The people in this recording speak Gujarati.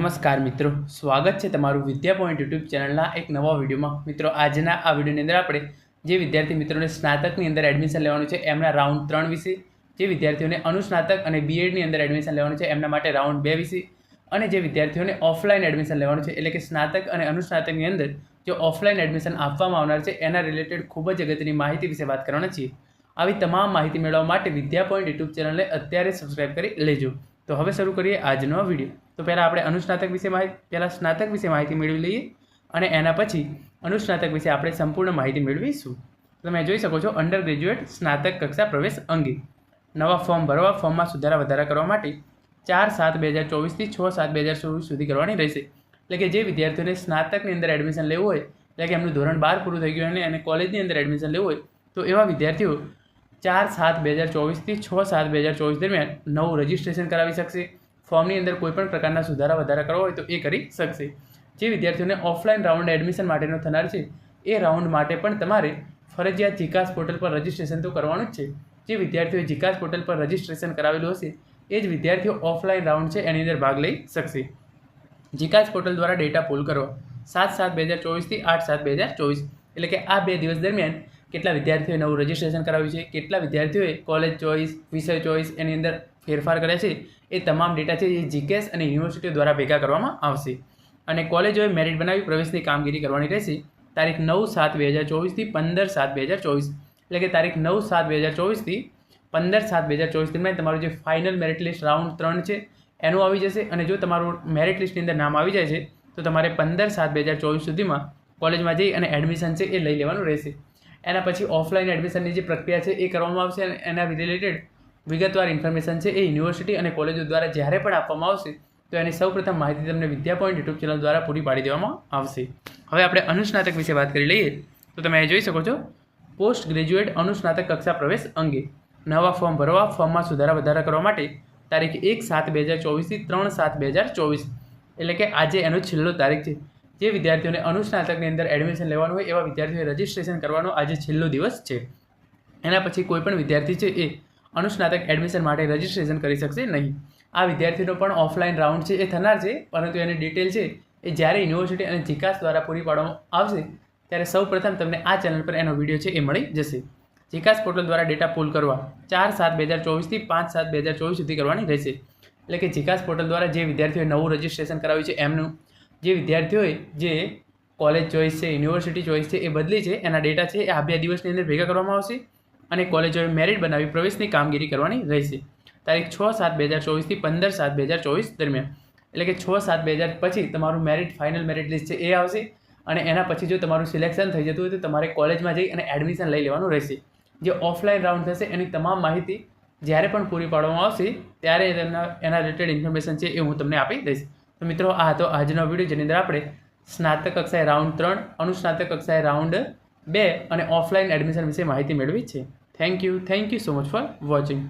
નમસ્કાર મિત્રો, સ્વાગત છે તમારું વિદ્યા પોઈન્ટ યુટ્યુબ ચેનલના એક નવા વિડીયોમાં। મિત્રો, આજના આ વિડીયોની અંદર આપણે જે વિદ્યાર્થી મિત્રોને સ્નાતકની અંદર એડમિશન લેવાનું છે એમના રાઉન્ડ 3 વિશે, જે વિદ્યાર્થીઓને અનુસ્નાતક અને બીએડની અંદર એડમિશન લેવાનું છે એમના માટે રાઉન્ડ 2 વિશે, અને જે વિદ્યાર્થીઓને ઓફલાઈન એડમિશન લેવાનું છે એટલે કે સ્નાતક અને અનુસ્નાતકની અંદર જે ઓફલાઈન એડમિશન આપવામાં આવનાર છે એના રિલેટેડ ખૂબ જ અગત્યની માહિતી વિશે વાત કરવાના છીએ। આવી તમામ માહિતી મેળવવા માટે વિદ્યા પોઈન્ટ યુટ્યુબ ચેનલને અત્યારે સબસ્ક્રાઇબ કરી લેજો। તો હવે શરૂ કરીએ આજનો વિડીયો। તો પહેલાં આપણે અનુસ્નાતક વિશે સ્નાતક વિશે માહિતી મેળવી લઈએ અને એના પછી અનુસ્નાતક વિશે આપણે સંપૂર્ણ માહિતી મેળવીશું। તમે જોઈ શકો છો, અંડર ગ્રેજ્યુએટ સ્નાતક કક્ષા પ્રવેશ અંગે નવા ફોર્મ ભરવા, ફોર્મમાં સુધારા વધારા કરવા માટે 4/7/2024 થી 6/7/2024 સુધી કરવાની રહેશે। એટલે કે જે વિદ્યાર્થીઓને સ્નાતકની અંદર એડમિશન લેવું હોય, એટલે કે એમનું ધોરણ 12 પૂરું થઈ ગયું અને કોલેજની અંદર એડમિશન લેવું હોય, તો એવા વિદ્યાર્થીઓ 4/7/2024 થી 6/7/2024 દરમિયાન નવું રજિસ્ટ્રેશન કરાવી શકશે। ફોર્મની અંદર કોઈપણ પ્રકારના સુધારા વધારા કરવા હોય તો એ કરી શકશે। જે વિદ્યાર્થીઓને ઓફલાઈન રાઉન્ડ એડમિશન માટેનો થનાર છે એ રાઉન્ડ માટે પણ તમારે ફરજિયાત જીકાસ પોર્ટલ પર રજિસ્ટ્રેશન તો કરવાનું જ છે। જે વિદ્યાર્થીઓએ જીકાસ પોર્ટલ પર રજિસ્ટ્રેશન કરાવેલું હશે એ જ વિદ્યાર્થીઓ ઓફલાઈન રાઉન્ડ છે એની અંદર ભાગ લઈ શકશે। જીકાસ પોર્ટલ દ્વારા ડેટા પુલ કરવા 7/7/2024 થી 8/7/2024 એટલે કે આ 2 દિવસ દરમિયાન કેટલા વિદ્યાર્થીઓએ નવું રજિસ્ટ્રેશન કરાવ્યું છે, કેટલા વિદ્યાર્થીઓએ કોલેજ ચોઇસ, વિષય ચોઇસ એની અંદર ફેરફાર કર્યા છે, એ તમામ ડેટા છે એ જીકેએસ અને યુનિવર્સિટીઓ દ્વારા ભેગા કરવામાં આવશે। અને કોલેજોએ મેરિટ બનાવી પ્રવેશની કામગીરી કરવાની રહેશે તારીખ 9/7/2024 થી 15/7/2024 એટલે કે તારીખ 9/7/2024 થી 15/7/2024 દરમિયાન તમારું જે ફાઇનલ મેરિટ લિસ્ટ રાઉન્ડ 3 છે એનું આવી જશે। અને જો તમારું મેરિટ લિસ્ટની અંદર નામ આવી જાય છે તો તમારે 15/7/2024 સુધીમાં કોલેજમાં જઈ અને એડમિશન છે એ લઈ લેવાનું રહેશે। એના પછી ઓફલાઈન એડમિશનની જે પ્રક્રિયા છે એ કરવામાં આવશે અને એના રિલેટેડ વિગતવાર ઇન્ફોર્મેશન છે એ યુનિવર્સિટી અને કોલેજો દ્વારા જ્યારે પણ આપવામાં આવશે તો એની સૌપ્રથમ માહિતી તમને વિદ્યા પોઈન્ટ યુટ્યુબ ચેનલ દ્વારા પૂરી પાડી દેવામાં આવશે। હવે આપણે અનુસ્નાતક વિશે વાત કરી લઈએ તો તમે જોઈ શકો છો, પોસ્ટ ગ્રેજ્યુએટ અનુસ્નાતક કક્ષા પ્રવેશ અંગે નવા ફોર્મ ભરવા, ફોર્મમાં સુધારા વધારા કરવા માટે તારીખ 1/7/2024 થી 3/7/2024 એટલે કે આજે એનો છેલ્લો તારીખ છે। જે વિદ્યાર્થીઓને અનુસ્નાતકની અંદર એડમિશન લેવાનું હોય એવા વિદ્યાર્થીઓએ રજિસ્ટ્રેશન કરવાનો આજે છેલ્લો દિવસ છે। એના પછી કોઈપણ વિદ્યાર્થી છે એ અનુસ્નાતક એડમિશન માટે રજિસ્ટ્રેશન કરી શકશે નહીં। આ વિદ્યાર્થીનો પણ ઓફલાઈન રાઉન્ડ છે એ થનાર છે, પરંતુ એની ડિટેલ છે એ જ્યારે યુનિવર્સિટી અને જીકાસ દ્વારા પૂરી પાડવામાં આવશે ત્યારે સૌપ્રથમ તમને આ ચેનલ પર એનો વિડીયો છે એ મળી જશે। જીકાસ પોર્ટલ દ્વારા ડેટા પુલ કરવા 4/7/2024 થી 5/7/2024 સુધી કરવાની રહેશે। એટલે કે જીકાસ પોર્ટલ દ્વારા જે વિદ્યાર્થીઓએ નવું રજિસ્ટ્રેશન કરાવ્યું છે એમનું, જે વિદ્યાર્થીઓએ જે કોલેજ ચોઇસ છે, યુનિવર્સિટી ચોઇસ છે એ બદલી છે, એના ડેટા છે એ આ 2 દિવસની અંદર ભેગા કરવામાં આવશે અને કોલેજોએ મેરિટ બનાવી પ્રવેશની કામગીરી કરવાની રહેશે તારીખ 6/7/2024 થી 15/7/2024 દરમિયાન। એટલે કે 6/7/2000 પછી તમારું મેરિટ, ફાઇનલ મેરિટ લિસ્ટ છે એ આવશે અને એના પછી જો તમારું સિલેક્શન થઈ જતું હોય તો તમારે કોલેજમાં જઈ અને એડમિશન લઈ લેવાનું રહેશે। જે ઓફલાઈન રાઉન્ડ થશે એની તમામ માહિતી જ્યારે પણ પૂરી પાડવામાં આવશે ત્યારે એના રિલેટેડ ઇન્ફોર્મેશન છે એ હું તમને આપી દઈશ। તો મિત્રો, આ હતો આજનો વિડીયો જેની અંદર આપણે સ્નાતક કક્ષાએ રાઉન્ડ 3, અનુસ્નાતક કક્ષાએ રાઉન્ડ 2 અને ઓફલાઈન એડમિશન વિશે માહિતી મેળવી છે। Thank you so much for watching.